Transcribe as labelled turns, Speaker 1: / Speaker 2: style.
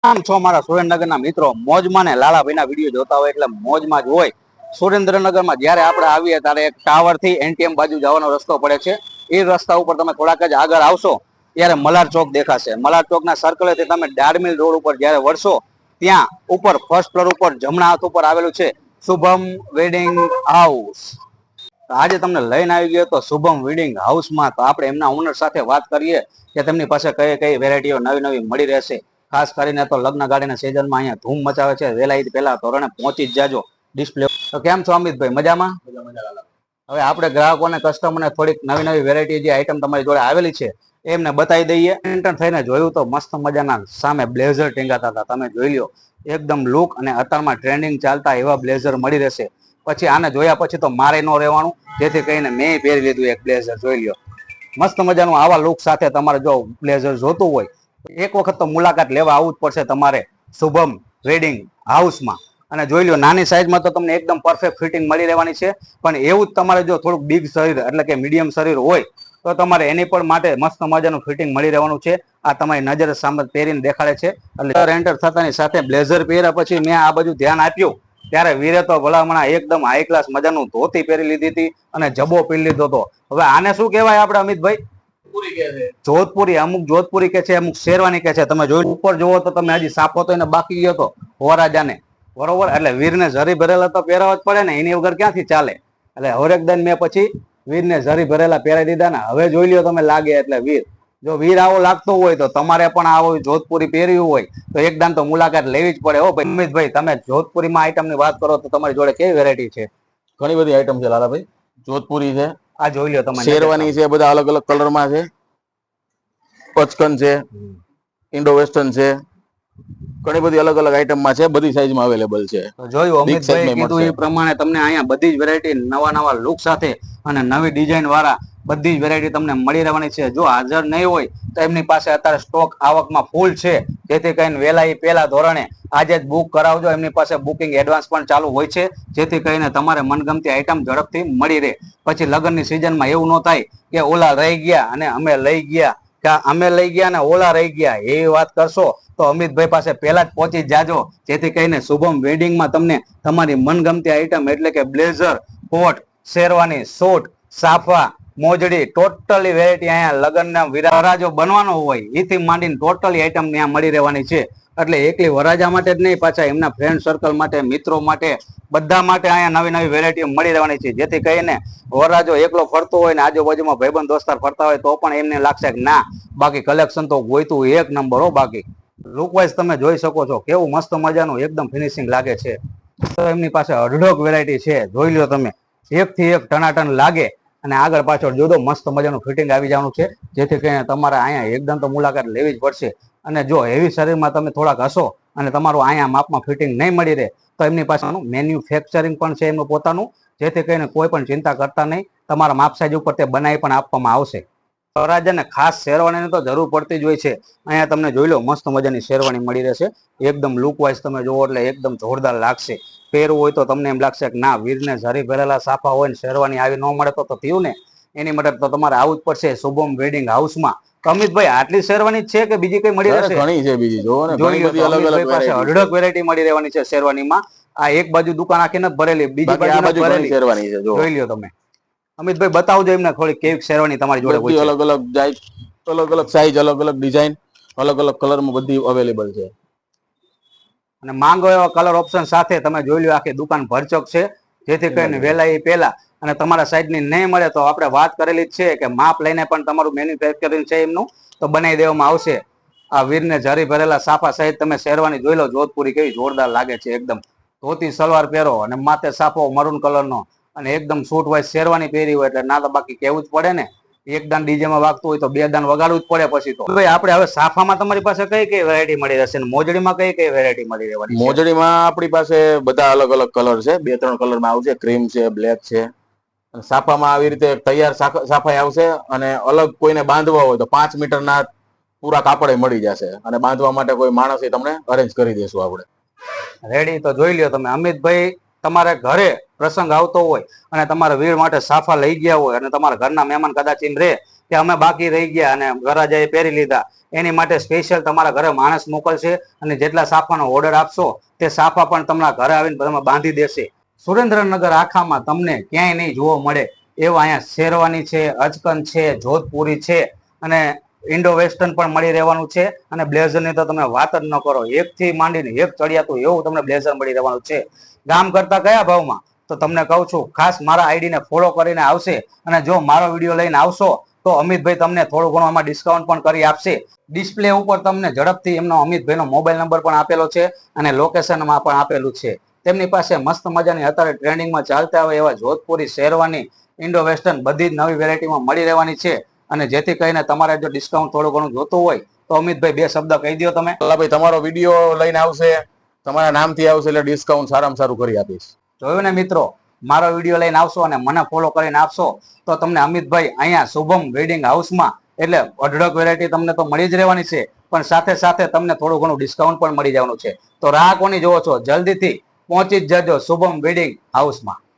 Speaker 1: આમ છો મારા સુરેન્દ્રનગરના મિત્રો મોજમાં ને લાલાભાઈના વિડીયો જોતા હોય એટલે મોજમાં જ હોય. સુરેન્દ્રનગરમાં જ્યારે આપણે આવીએ ત્યારે એક ટાવર થી એનટીએમ બાજુ જવાનો રસ્તો પડે છે. એ રસ્તા ઉપર તમે થોડાક જ આગળ આવશો ત્યારે મલાર ચોક દેખાશે. મલાર ચોકના સર્કલેથી તમે ડાડમિલ રોડ ઉપર જ્યારે વળશો ત્યાં ઉપર ફર્સ્ટ ફ્લોર ઉપર જમણા હાથ ઉપર આવેલું છે શુભમ વેડિંગ હાઉસ. આજે તમને લઈને આવી ગયો તો શુભમ વેડિંગ હાઉસમાં. તો આપણે એમના ઓનર સાથે વાત કરીએ કે તેમની પાસે કઈ કઈ વેરાયટીઓ નવી નવી મળી રહેશે. ખાસ કરીને તો લગ્ન ગાડીના સિઝનમાં અહીંયા ધૂમ મચાવે છે. વહેલા પહેલા ધોરણે પહોંચી જ જાજો. ડિસ્પ્લે તો કેમ છો અમિતભાઈ? મજામાં? હવે આપણે ગ્રાહકોને કસ્ટમરને થોડીક નવી નવી વેરાયટી જે આઈટમ તમારી જોડે આવેલી છે એમને બતાવી દઈએ. એન્ટર થઈને જોયું તો મસ્ત મજાના સામે બ્લેઝર ટીંગાતા હતા. તમે જોઈ લો એકદમ લુક અને અત્યારમાં ટ્રેન્ડિંગ ચાલતા એવા બ્લેઝર મળી રહેશે. પછી આને જોયા પછી તો મારે ન રહેવાનું, જેથી કરીને મેં પહેરી લીધું એક બ્લેઝર. જોઈ લો મસ્ત મજાનું આવા લુક સાથે તમારે જો બ્લેઝર જોતું હોય એક વખત તો મુલાકાત લેવા આવવું જ પડશે તમારે શુભમ વેડિંગ હાઉસમાં. અને જોઈ લો નાની સાઈઝમાં તો તમને એકદમ પરફેક્ટ ફિટિંગ મળી રહેવાની છે. પણ એવું જ તમારે જો થોડુંક બિગ શરીર એટલે કે મીડિયમ શરીર હોય તો તમારે એની પણ માટે મસ્ત મજાનું ફિટિંગ મળી રહેવાનું છે. આ તમારી નજર સામે પહેરીને દેખાડે છે. એટલે એન્ટર થતાની સાથે બ્લેઝર પહેર્યા પછી મેં આ બાજુ ધ્યાન આપ્યું ત્યારે વીરે તો ભલામણા એકદમ હાઈ ક્લાસ મજાનું ધોતી પહેરી લીધી હતી અને જબો પહેરી લીધો હતો. હવે આને શું કહેવાય આપણે અમિતભાઈ? જોધપુરી. અમુક જોધપુરી કે છે, અમુક શેરવાની કે છે. તમે જોઈ ઉપર જોવો તો તમે હજી સાપો તો એને બાકી ગયો હતો વરાજાને, બરોબર. એટલે વીરને જરી ભરેલા તો પહેરાવા જ પડે ને, એની વગર ક્યાંથી ચાલે. એટલે હરેકદન મેં પછી વીરને જરી ભરેલા પહેરાવી દીધા ને. હવે જોઈ લ્યો તમે લાગે એટલે વીર. જો વીર આવો લાગતો હોય તો તમારે પણ આવો જોધપુરી પહેરવી હોય તો એકદમ તો મુલાકાત લેવી જ પડે. હો ભાઈ અમિતભાઈ, તમે જોધપુરીમાં આઈટમની વાત કરો તો તમારી જોડે કેવી વેરાયટી છે?
Speaker 2: ઘણી બધી આઈટમ છે લાલાભાઈ. જોધપુરી છે,
Speaker 1: આ જોઈ લો તમે,
Speaker 2: શેરવાની છે, બધા અલગ અલગ કલરમાં છે. પચકન છે, ઇન્ડો વેસ્ટર્ન છે, ઘણી બધી અલગ અલગ આઈટમમાં છે. બધી સાઈઝમાં અવેલેબલ છે.
Speaker 1: જોયું અમિતભાઈ કીધું એ પ્રમાણે તમને અહીંયા બધી જ વેરાયટી નવા નવા લુક સાથે અને નવી ડિઝાઇન વાળા બધી જ વેરાયટી તમને મળી રહેવાની છે. જો હાજર નહીં હોય તો એમની પાસે અત્યારે સ્ટોક આવકમાં ફૂલ છે. જેથી કરીને વહેલા એ પહેલા ધોરણે આજે જ બુક કરાવજો. એમની પાસે બુકિંગ એડવાન્સ પણ ચાલુ હોય છે, જેથી કરીને તમારે મનગમતી આઈટમ ઝડપથી મળી રહે. પછી લગ્નની સિઝનમાં એવું ન થાય કે ઓલા રહી ગયા અને અમે લઈ ગયા, કે અમે લઈ ગયા ને ઓલા રહી ગયા. એવી વાત કરશો તો અમિતભાઈ પાસે પહેલા જ પહોંચી જાજો, જેથી કરીને શુભમ વેડિંગમાં તમને તમારી મનગમતી આઈટમ એટલે કે બ્લેઝર, કોટ, શેરવાની, સૂટ, સાફા, મોજડી, ટોટલી વેરાયટી અહીંયા લગ્નના વરાજો બનવાનો હોય એથી માંડીને ટોટલી આઈટમ ત્યાં મળી રહેવાની છે. એટલે એકલી વરાજા માટે જ નહીં, પાછા એમના ફ્રેન્ડ સર્કલ માટે, મિત્રો માટે, બધા માટે અહીંયા નવી નવી વેરાયટીઓ મળી રહેવાની છે. જેથી કરીને વરાજો એકલો ફરતો હોય ને આજુબાજુમાં ભાઈબંધ દોસ્તાર ફરતા હોય તો પણ એમને લાગશે કે ના બાકી કલેક્શન તો ગોઈતું એક નંબર. હો બાકી લુક વાઇઝ તમે જોઈ શકો છો કેવું મસ્ત મજાનું એકદમ ફિનિશિંગ લાગે છે. તો એમની પાસે અઢળક વેરાયટી છે. જોઈ લો તમે, એક થી એક ટનાટન લાગે. અને આગળ પાછળ જોડો મસ્ત મજાનું ફિટિંગ આવી જવાનું છે. જેથી કરીને તમારે અહીંયા એકદમ તો મુલાકાત લેવી જ પડશે. અને જો હેવી શરીરમાં તમે થોડાક હશો અને તમારું અહીંયા માપમાં ફિટિંગ નહીં મળી રહે તો એમની પાસેનું મેન્યુફેક્ચરિંગ પણ છે એમનું પોતાનું, જેથી કરીને કોઈ પણ ચિંતા કરતા નહીં. તમારા માપ સાઈઝ ઉપર તે બનાવી પણ આપવામાં આવશે. વરરાજાને ખાસ શેરવાનીની તો જરૂર પડતી જ હોય છે. અહીંયા તમને જોઈ લો મસ્ત મજાની શેરવાની મળી રહેશે. એકદમ લુક વાઇઝ તમે જોવો એટલે એકદમ જોરદાર લાગશે. પહેરવું હોય તો તમને એમ લાગશે કે ના વીરને જરી ભરેલા સાફા હોય ને શેરવાની આવી ન મળે તો થયું ને. એની માટે તો તમારે આવવું જ પડશે શુભમ વેડિંગ હાઉસમાં. અમિતભાઈ આટલી શેરવાની છે કે બીજી કઈ મળી રહેશે?
Speaker 2: ઘણી છે બીજી, જોવો ને, ઘણી બધી અલગ અલગ
Speaker 1: પાસે અઢળક વેરાયટી મળી રહેવાની છે શેરવાનીમાં. આ એક બાજુ દુકાન આખી નથી ભરેલી, બીજી બાજુ ભરેલી
Speaker 2: શેરવાની છે.
Speaker 1: જોઈ લ્યો તમે. અમિતભાઈ બતાવજો એમને થોડી કેવી શેરવાની તમારી જોડે હોય છે.
Speaker 2: અલગ અલગ જાય, અલગ અલગ સાઈઝ, અલગ અલગ ડિઝાઇન, અલગ અલગ કલરમાં બધી અવેલેબલ છે.
Speaker 1: અને માંગો એવા કલર ઓપ્શન સાથે તમે જોઈ લો આખી દુકાન ભરચક છે. જેથી કરીને વહેલા એ પહેલા અને તમારા સાઈઝની નહીં મળે તો આપણે વાત કરેલી જ છે કે માપ લઈને પણ તમારું મેન્યુફેક્ચરિંગ છે એમનું તો બનાવી દેવામાં આવશે. આ વીરને જરી ભરેલા સાફા સહિત તમે શેરવાની જોઈ લો જોધપુરી કેવી જોરદાર લાગે છે. એકદમ ધોતી સલવાર પહેરો અને માથે સાફો મરૂન કલરનો અને એકદમ સૂટ વાઇઝ શેરવાની પહેરી હોય એટલે ના તો બાકી કહેવું જ પડે ને. એક દાન ડીજેમાં વાગતું હોય તો બે દાન વગાડવું જ પડે પછી તો. ભાઈ આપણે હવે સાફામાં તમારી પાસે કઈ કઈ વેરાયટી મળી રહેશે અને મોજડીમાં કઈ કઈ વેરાયટી મળી રહેવાની?
Speaker 2: મોજડીમાં આપણી પાસે બધા અલગ અલગ કલર છે. 2-3 કલરમાં આવશે. ક્રીમ છે, બ્લેક છે. સાફામાં આવી રીતે તૈયાર સાફાઈ આવશે. અને અલગ કોઈને બાંધવા હોય તો 5 મીટરના પૂરા કાપડે મળી જશે. અને બાંધવા માટે કોઈ માણસ તમને અરેન્જ કરી દેશું આપણે.
Speaker 1: રેડી. તો જોઈ લ્યો તમે અમિતભાઈ, તમારે ઘરે પ્રસંગ આવતો હોય અને તમારા વીર માટે સાફા લઈ ગયા હોય અને તમારા ઘરના મહેમાન કદાચ એમ રહે કે અમે બાકી રહી ગયા અને વરરાજાએ પહેરી લીધા, એની માટે સ્પેશિયલ તમારા ઘરે માણસ મોકલશે અને જેટલા સાફાનો ઓર્ડર આપશો તે સાફા પણ તમારા ઘરે આવીને તમે બાંધી દેશે. સુરેન્દ્રનગર આખામાં તમને ક્યાંય નહીં જોવા મળે એવા અહીંયા શેરવાની છે, અચકન છે, જોધપુરી છે અને ઇન્ડો વેસ્ટર્ન પણ મળી રહેવાનું છે. અને બ્લેઝરની તો તમે વાત જ ન કરો, એકથી માંડીને એક ચડિયાતું એવું તમને બ્લેઝર મળી રહેવાનું છે. ગામ કરતા કયા ભાવમાં? તો તમને કહું છું, ખાસ મારા આઈડીને ફોલો કરીને આવશે અને જો મારો વિડીયો લઈને આવશો તો અમિતભાઈ તમને થોડું ઘણું આમાં ડિસ્કાઉન્ટ પણ કરી આપશે. ડિસ્પ્લે ઉપર તમને ઝડપથી એમનો અમિતભાઈનો મોબાઈલ નંબર પણ આપેલો છે અને લોકેશનમાં પણ આપેલું છે. તેમની પાસે મસ્ત મજાની અત્યારે ટ્રેન્ડિંગમાં ચાલતા હોય એવા જોધપુરી, શેરવાની, ઇન્ડો વેસ્ટર્ન બધી જ નવી વેરાયટીમાં મળી રહેવાની છે. અને જેથી કરીને તમારે જો ડિસ્કાઉન્ટ થોડું ઘણું જોતું હોય તો અમિતભાઈ બે શબ્દ કહી દો તમે.
Speaker 2: ભાઈ તમારો વિડીયો લઈને આવશે, તમારા નામથી આવશે એટલે ડિસ્કાઉન્ટ સારામાં સારું કરી આપીશ.
Speaker 1: જોયું ને મિત્રો, મારો વિડીયો લઈને આવશો અને મને ફોલો કરીને આપશો તો તમને અમિતભાઈ અહીંયા શુભમ વેડિંગ હાઉસમાં એટલે અઢળક વેરાયટી તમને તો મળી જ રહેવાની છે, પણ સાથે સાથે તમને થોડું ઘણું ડિસ્કાઉન્ટ પણ મળી જવાનું છે. તો રાહ કોની જોવો છો? જલ્દીથી પહોંચી જ જજો શુભમ વેડિંગ હાઉસમાં.